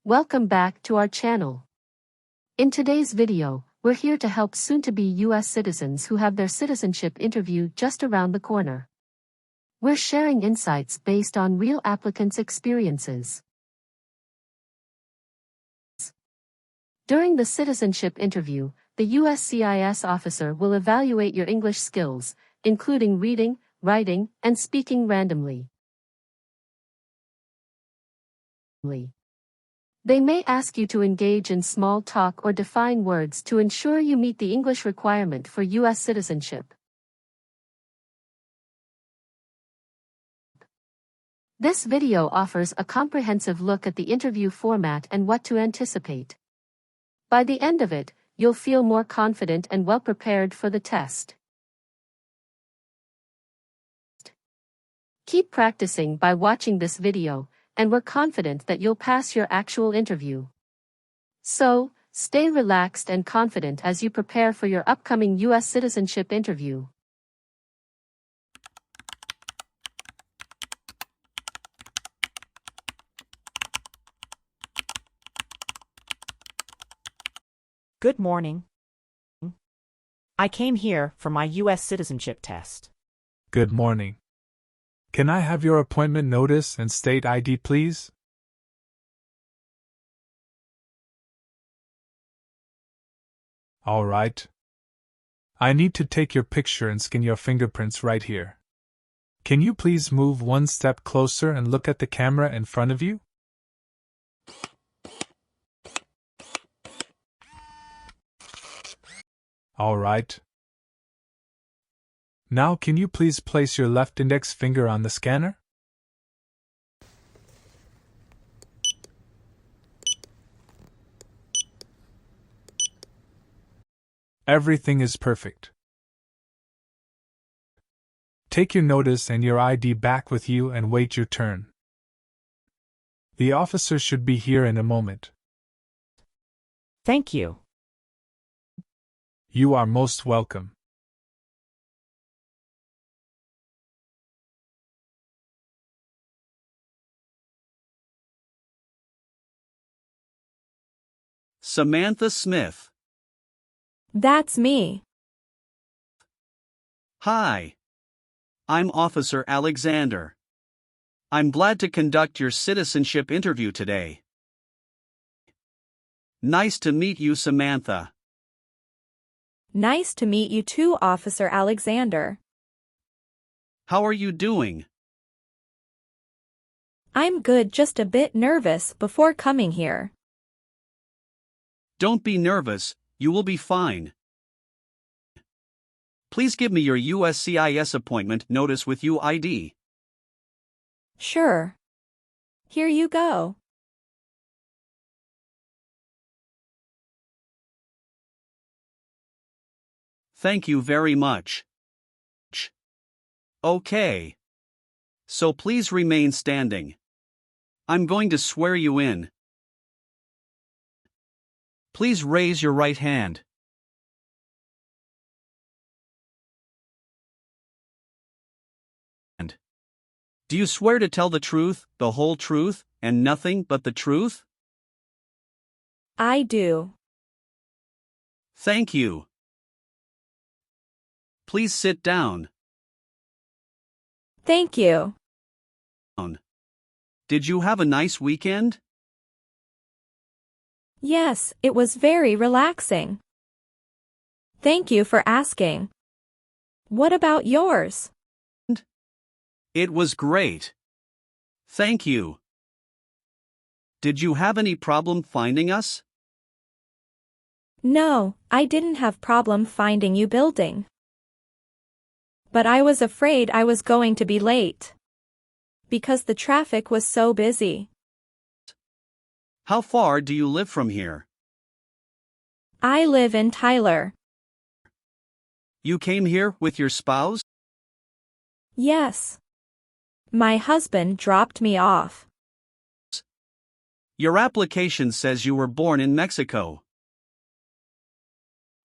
Welcome back to our channel. In today's video, we're here to help soon-to-be US citizens who have their citizenship interview just around the corner. We're sharing insights based on real applicants' experiences. During the citizenship interview, the USCIS officer will evaluate your English skills, including reading, writing, and speaking randomly. They may ask you to engage in small talk or define words to ensure you meet the English requirement for US citizenship. This video offers a comprehensive look at the interview format and what to anticipate. By the end of it, you'll feel more confident and well prepared for the test. Keep practicing by watching this video, and we're confident that you'll pass your actual interview. So, stay relaxed and confident as you prepare for your upcoming US citizenship interview. Good morning. I came here for my US citizenship test. Good morning. Can I have your appointment notice and state ID, please? All right. I need to take your picture and scan your fingerprints right here. Can you please move one step closer and look at the camera in front of you? All right. Now can you please place your left index finger on the scanner? Everything is perfect. Take your notice and your ID back with you and wait your turn. The officer should be here in a moment. Thank you. You are most welcome. Samantha Smith. That's me. Hi. I'm Officer Alexander. I'm glad to conduct your citizenship interview today. Nice to meet you, Samantha. Nice to meet you too, Officer Alexander. How are you doing? I'm good, just a bit nervous before coming here. Don't be nervous, you will be fine. Please give me your USCIS appointment notice with UID. Sure. Here you go. Thank you very much. Okay. So please remain standing. I'm going to swear you in. Please raise your right hand. Do you swear to tell the truth, the whole truth, and nothing but the truth? I do. Thank you. Please sit down. Thank you. Did you have a nice weekend? Yes, it was very relaxing. Thank you for asking. What about yours? It was great. Thank you. Did you have any problem finding us? No, I didn't have problem finding you building. But I was afraid I was going to be late. Because the traffic was so busy. How far do you live from here? I live in Tyler. You came here with your spouse? Yes. My husband dropped me off. Your application says you were born in Mexico.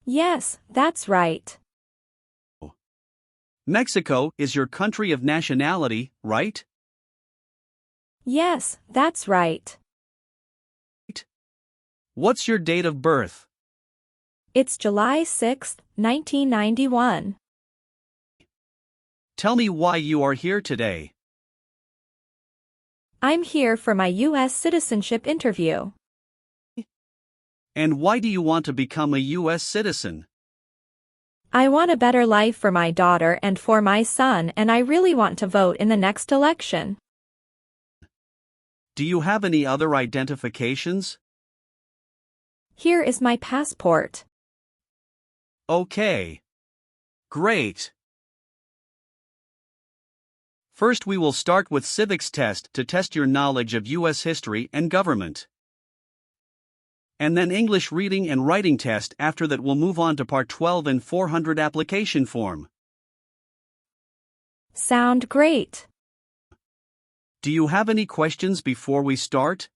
Yes, that's right. Mexico is your country of nationality, right? Yes, that's right. What's your date of birth? It's July 6, 1991. Tell me why you are here today. I'm here for my US citizenship interview. And why do you want to become a US citizen? I want a better life for my daughter and for my son, and I really want to vote in the next election. Do you have any other identifications? Here is my passport. Okay. Great. First we will start with civics test to test your knowledge of US history and government. And then English reading and writing test. After that we'll move on to part 12 and N400 application form. Sound great. Do you have any questions before we start?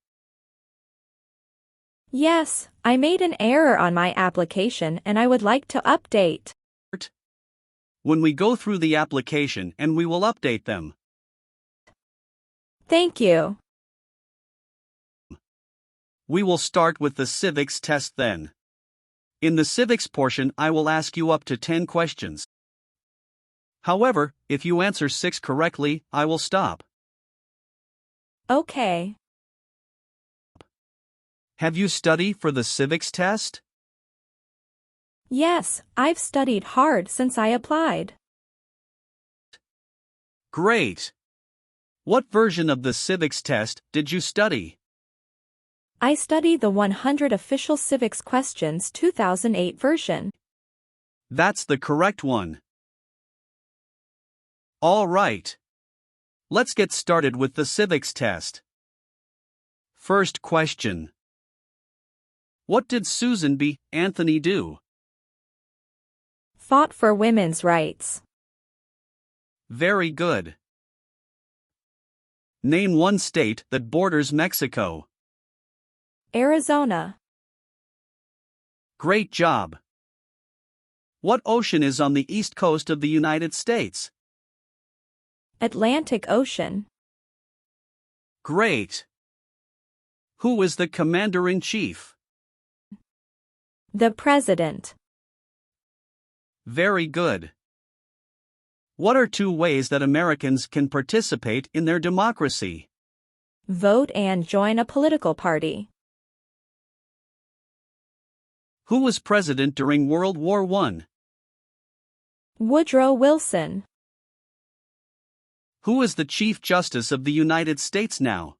Yes, I made an error on my application and I would like to update. When we go through the application and we will update them. Thank you. We will start with the civics test then. In the civics portion I will ask you up to 10 questions. However, if you answer 6 correctly, I will stop. Okay. Have you studied for the civics test? Yes, I've studied hard since I applied. Great! What version of the civics test did you study? I studied the 100 Official Civics Questions 2008 version. That's the correct one. All right. Let's get started with the civics test. First question. What did Susan B. Anthony do? Fought for women's rights. Very good. Name one state that borders Mexico. Arizona. Great job. What ocean is on the east coast of the United States? Atlantic Ocean. Great. Who is the commander-in-chief? The President. Very good. What are 2 ways that Americans can participate in their democracy? Vote and join a political party. Who was president during World War I? Woodrow Wilson. Who is the Chief Justice of the United States now?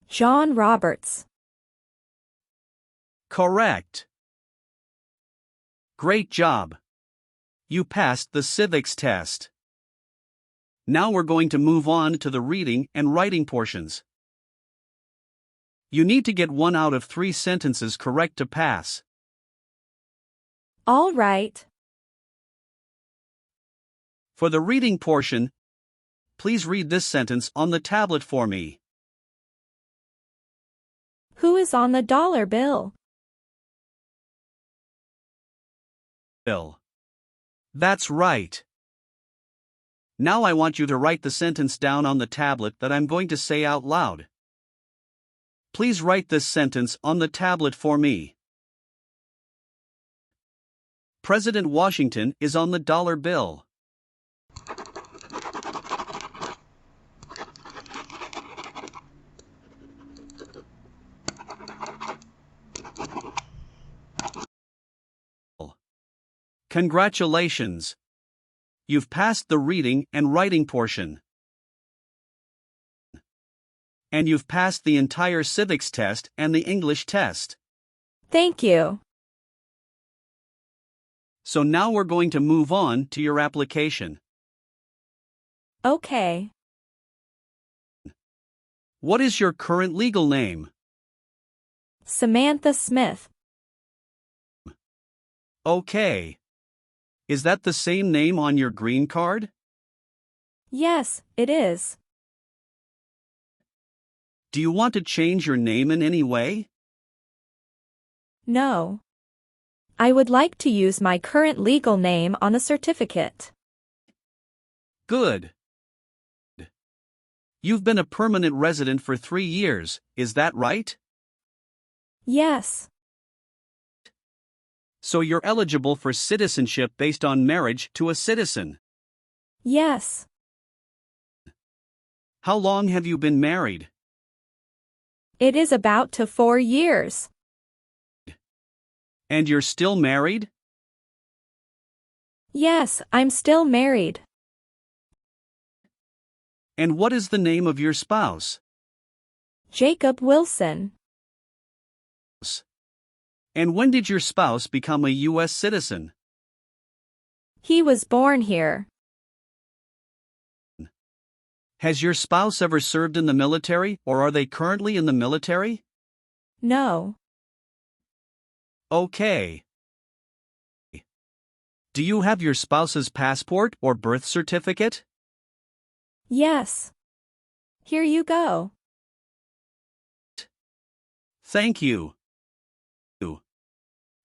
John Roberts. Correct. Great job. You passed the civics test. Now we're going to move on to the reading and writing portions. You need to get 1 out of 3 sentences correct to pass. All right. For the reading portion, please read this sentence on the tablet for me. Who is on the dollar bill? Bill. That's right. Now I want you to write the sentence down on the tablet that I'm going to say out loud. Please write this sentence on the tablet for me. President Washington is on the dollar bill. Congratulations! You've passed the reading and writing portion. And you've passed the entire civics test and the English test. Thank you. So now we're going to move on to your application. Okay. What is your current legal name? Samantha Smith. Okay. Is that the same name on your green card? Yes, it is. Do you want to change your name in any way? No. I would like to use my current legal name on the certificate. Good. You've been a permanent resident for 3 years, is that right? Yes. So you're eligible for citizenship based on marriage to a citizen. Yes. How long have you been married? It is about to 4 years. And you're still married? Yes, I'm still married. And what is the name of your spouse? Jacob Wilson. And when did your spouse become a US citizen? He was born here. Has your spouse ever served in the military, or are they currently in the military? No. Okay. Do you have your spouse's passport or birth certificate? Yes. Here you go. Thank you.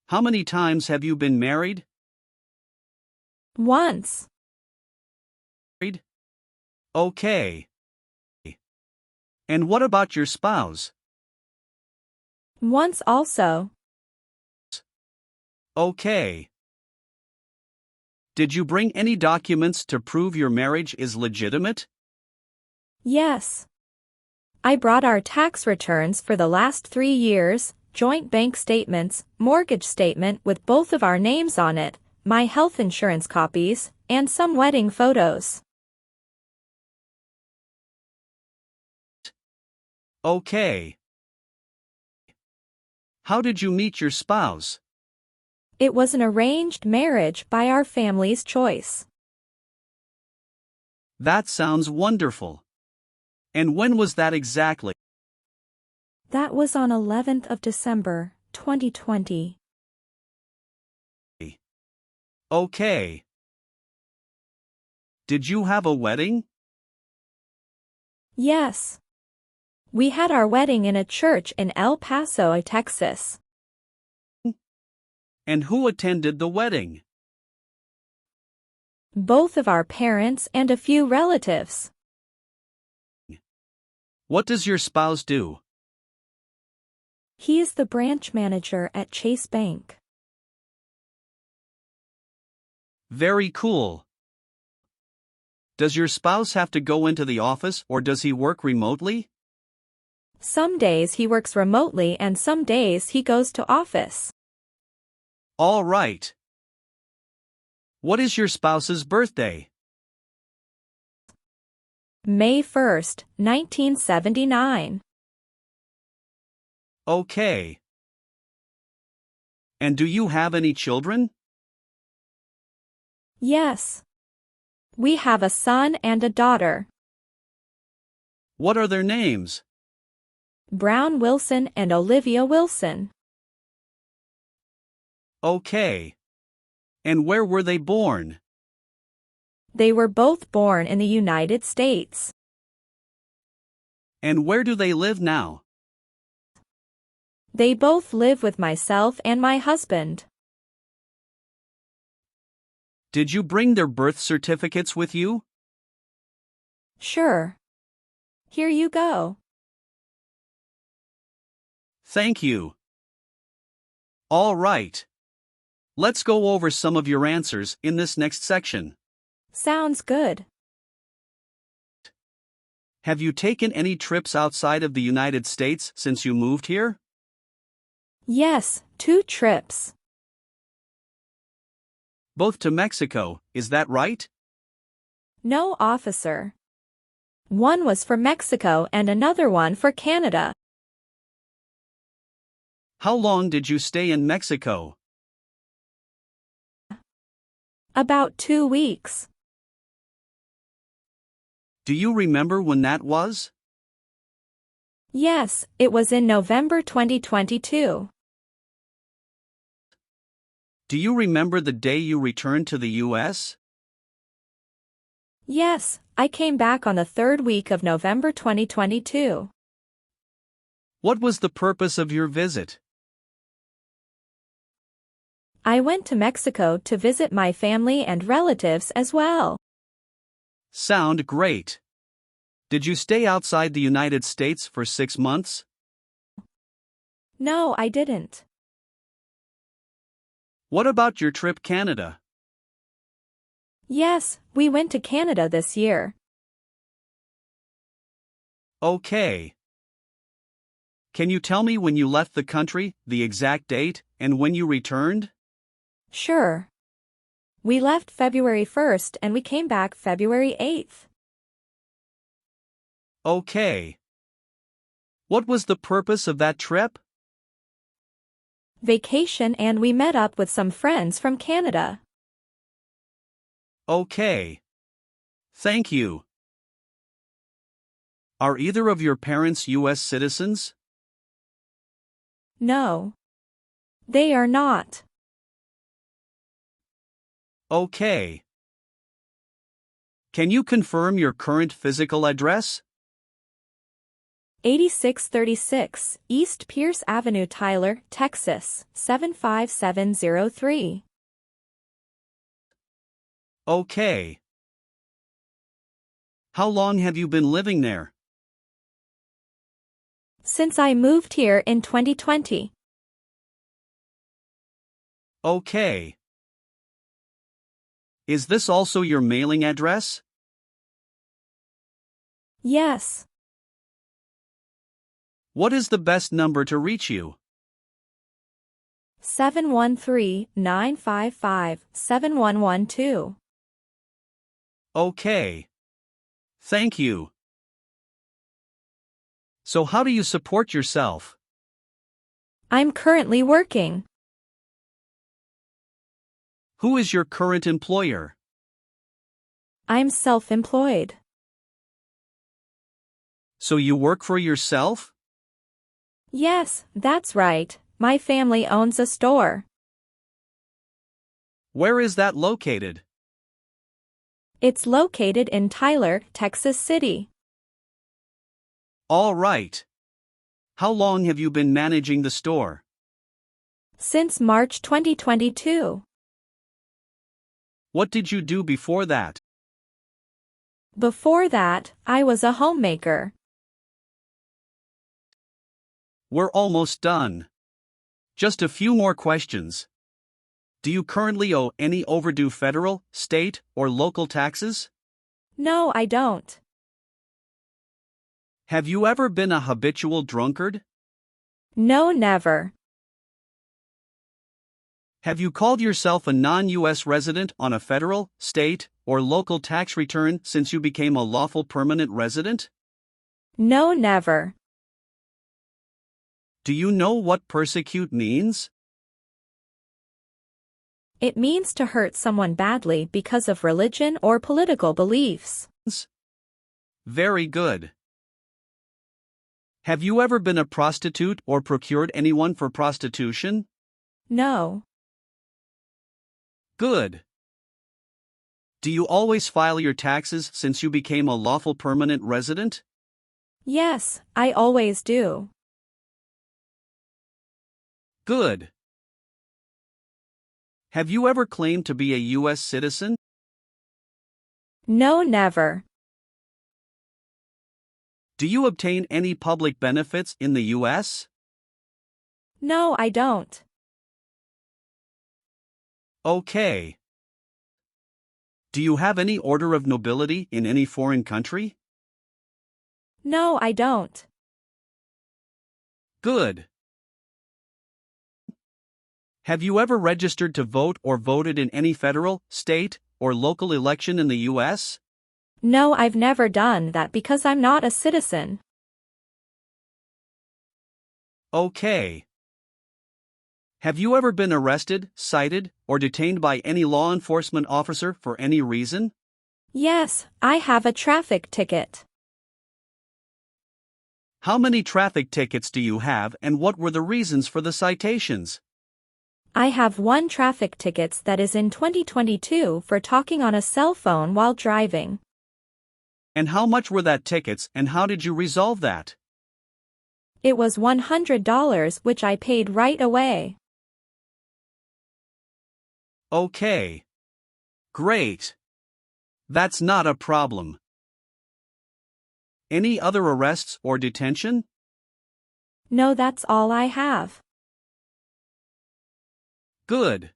How many times have you been married? Once. Okay. And what about your spouse? Once also. Okay. Did you bring any documents to prove your marriage is legitimate? Yes. I brought our tax returns for the last 3 years, joint bank statements, mortgage statement with both of our names on it, my health insurance copies, and some wedding photos. Okay. How did you meet your spouse? It was an arranged marriage by our family's choice. That sounds wonderful. And when was that exactly? That was on 11th of December, 2020. Okay. Did you have a wedding? Yes. We had our wedding in a church in El Paso, Texas. And who attended the wedding? Both of our parents and a few relatives. What does your spouse do? He is the branch manager at Chase Bank. Very cool. Does your spouse have to go into the office or does he work remotely? Some days he works remotely and some days he goes to office. All right. What is your spouse's birthday? May 1st, 1979. Okay. And do you have any children? Yes. We have a son and a daughter. What are their names? Brown Wilson and Olivia Wilson. Okay. And where were they born? They were both born in the United States. And where do they live now? They both live with myself and my husband. Did you bring their birth certificates with you? Sure. Here you go. Thank you. All right. Let's go over some of your answers in this next section. Sounds good. Have you taken any trips outside of the United States since you moved here? Yes, 2 trips. Both to Mexico, is that right? No, officer. One was for Mexico and another one for Canada. How long did you stay in Mexico? About 2 weeks. Do you remember when that was? Yes, it was in November 2022. Do you remember the day you returned to the U.S.? Yes, I came back on the 3rd week of November 2022. What was the purpose of your visit? I went to Mexico to visit my family and relatives as well. Sound great. Did you stay outside the United States for 6 months? No, I didn't. What about your trip Canada? Yes, we went to Canada this year. Okay. Can you tell me when you left the country, the exact date, and when you returned? Sure. We left February 1st and we came back February 8th. Okay. What was the purpose of that trip? Vacation, and we met up with some friends from Canada. Okay. Thank you. Are either of your parents US citizens? No. They are not. Okay. Can you confirm your current physical address? 8636 East Pierce Avenue, Tyler, Texas, 75703. Okay. How long have you been living there? Since I moved here in 2020. Okay. Is this also your mailing address? Yes. What is the best number to reach you? 713-955-7112. Okay. Thank you. So how do you support yourself? I'm currently working. Who is your current employer? I'm self-employed. So you work for yourself? Yes, that's right. My family owns a store. Where is that located? It's located in Tyler, Texas City. All right. How long have you been managing the store? Since March 2022. What did you do before that? Before that, I was a homemaker. We're almost done. Just a few more questions. Do you currently owe any overdue federal, state, or local taxes? No, I don't. Have you ever been a habitual drunkard? No, never. Have you called yourself a non-US resident on a federal, state, or local tax return since you became a lawful permanent resident? No, never. Do you know what persecute means? It means to hurt someone badly because of religion or political beliefs. Very good. Have you ever been a prostitute or procured anyone for prostitution? No. Good. Do you always file your taxes since you became a lawful permanent resident? Yes, I always do. Good. Have you ever claimed to be a US citizen? No, never. Do you obtain any public benefits in the US? No, I don't. Okay. Do you have any order of nobility in any foreign country? No, I don't. Good. Have you ever registered to vote or voted in any federal, state, or local election in the US? No, I've never done that because I'm not a citizen. Okay. Have you ever been arrested, cited, or detained by any law enforcement officer for any reason? Yes, I have a traffic ticket. How many traffic tickets do you have, and what were the reasons for the citations? I have one traffic ticket that is in 2022 for talking on a cell phone while driving. And how much were that tickets, and how did you resolve that? It was $100, which I paid right away. Okay. Great. That's not a problem. Any other arrests or detention? No, that's all I have. Good.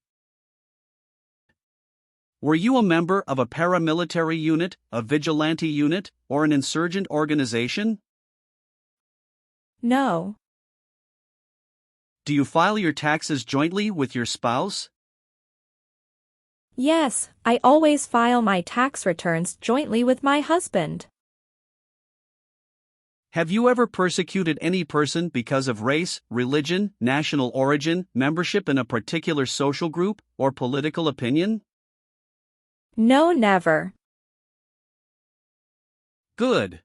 Were you a member of a paramilitary unit, a vigilante unit, or an insurgent organization? No. Do you file your taxes jointly with your spouse? Yes, I always file my tax returns jointly with my husband. Have you ever persecuted any person because of race, religion, national origin, membership in a particular social group, or political opinion? No, never. Good.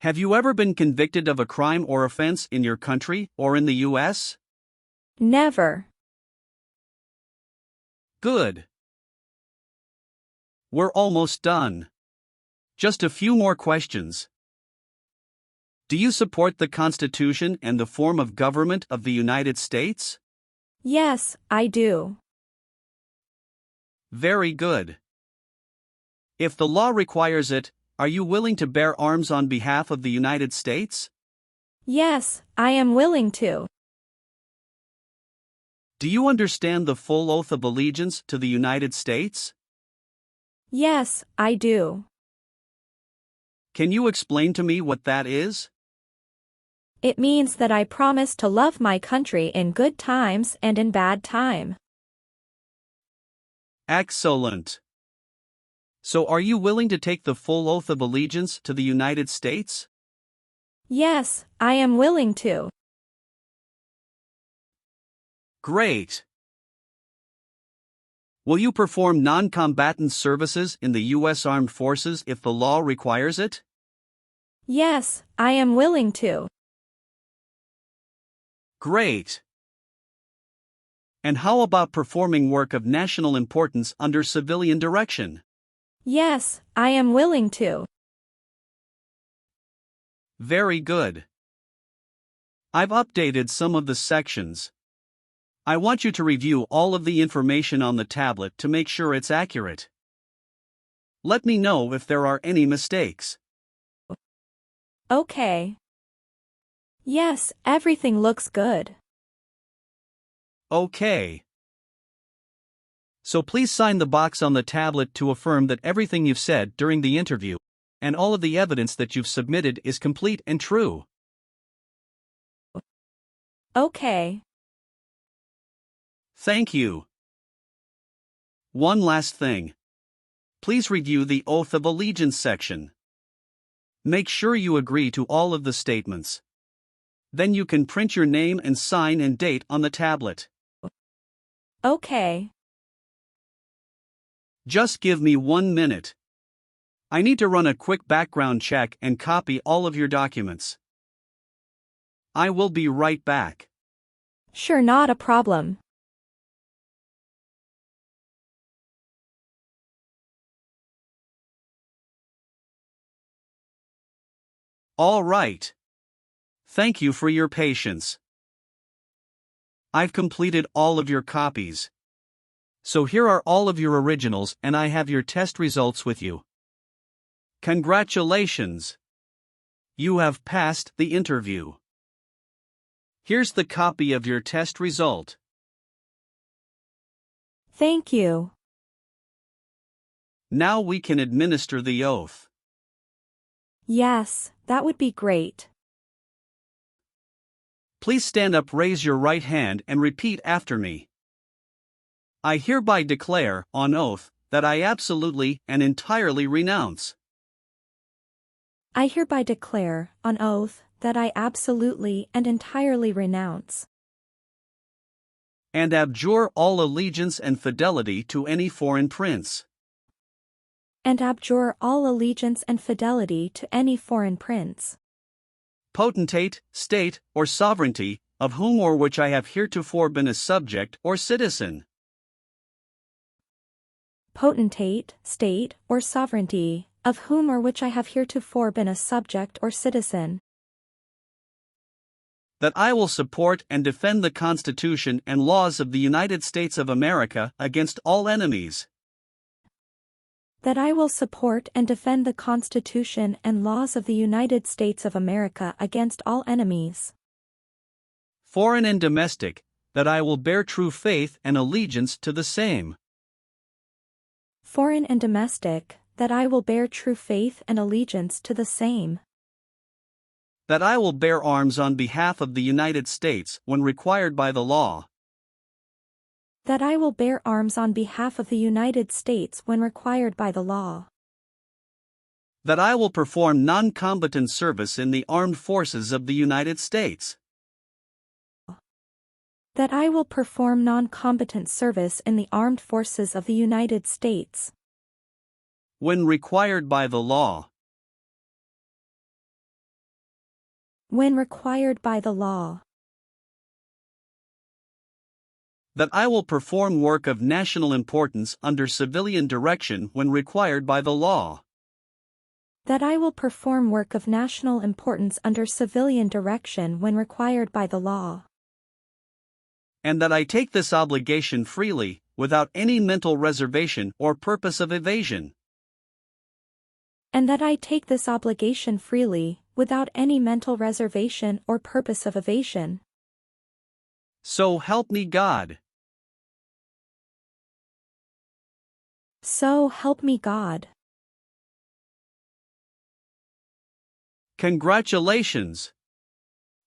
Have you ever been convicted of a crime or offense in your country or in the US? Never. Good. We're almost done. Just a few more questions. Do you support the Constitution and the form of government of the United States? Yes, I do. Very good. If the law requires it, are you willing to bear arms on behalf of the United States? Yes, I am willing to. Do you understand the full oath of allegiance to the United States? Yes, I do. Can you explain to me what that is? It means that I promise to love my country in good times and in bad time. Excellent. So are you willing to take the full oath of allegiance to the United States? Yes, I am willing to. Great. Will you perform non-combatant services in the U.S. Armed Forces if the law requires it? Yes, I am willing to. Great. And how about performing work of national importance under civilian direction? Yes, I am willing to. Very good. I've updated some of the sections. I want you to review all of the information on the tablet to make sure it's accurate. Let me know if there are any mistakes. Okay. Yes, everything looks good. Okay. So please sign the box on the tablet to affirm that everything you've said during the interview and all of the evidence that you've submitted is complete and true. Okay. Thank you. One last thing. Please review the Oath of Allegiance section. Make sure you agree to all of the statements. Then you can print your name and sign and date on the tablet. Okay. Just give me 1 minute. I need to run a quick background check and copy all of your documents. I will be right back. Sure, not a problem. All right. Thank you for your patience. I've completed all of your copies. So here are all of your originals and I have your test results with you. Congratulations! You have passed the interview. Here's the copy of your test result. Thank you. Now we can administer the oath. Yes, that would be great. Please stand up, raise your right hand and repeat after me. I hereby declare, on oath, that I absolutely and entirely renounce. I hereby declare, on oath, that I absolutely and entirely renounce and abjure all allegiance and fidelity to any foreign prince, and abjure all allegiance and fidelity to any foreign prince, potentate, state, or sovereignty, of whom or which I have heretofore been a subject or citizen. Potentate, state, or sovereignty, of whom or which I have heretofore been a subject or citizen. That I will support and defend the Constitution and laws of the United States of America against all enemies. That I will support and defend the Constitution and laws of the United States of America against all enemies, foreign and domestic, that I will bear true faith and allegiance to the same, foreign and domestic, that I will bear true faith and allegiance to the same, that I will bear arms on behalf of the United States when required by the law, that I will bear arms on behalf of the United States when required by the law, that I will perform non-combatant service in the armed forces of the United States, that I will perform non-combatant service in the armed forces of the United States when required by the law, when required by the law, that I will perform work of national importance under civilian direction when required by the law, that I will perform work of national importance under civilian direction when required by the law, and that I take this obligation freely, without any mental reservation or purpose of evasion, and that I take this obligation freely, without any mental reservation or purpose of evasion. So help me God. So help me God. Congratulations!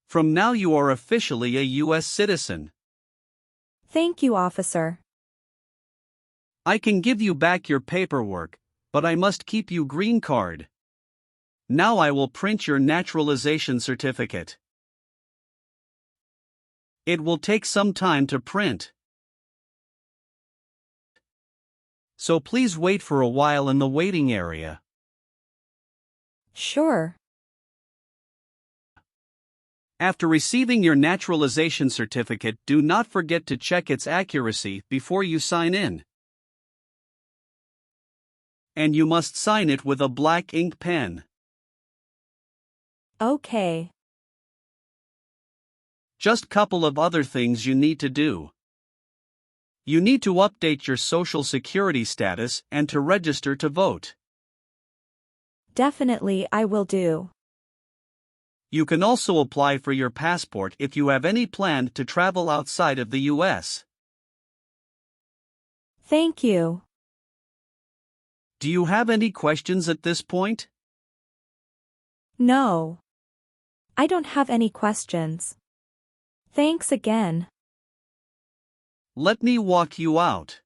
From now you are officially a U.S. citizen. Thank you, officer. I can give you back your paperwork, but I must keep you green card. Now I will print your naturalization certificate. It will take some time to print, so please wait for a while in the waiting area. Sure. After receiving your naturalization certificate, do not forget to check its accuracy before you sign in. And you must sign it with a black ink pen. Okay. Just couple of other things you need to do. You need to update your Social Security status and to register to vote. Definitely I will do. You can also apply for your passport if you have any plan to travel outside of the U.S. Thank you. Do you have any questions at this point? No. I don't have any questions. Thanks again. Let me walk you out.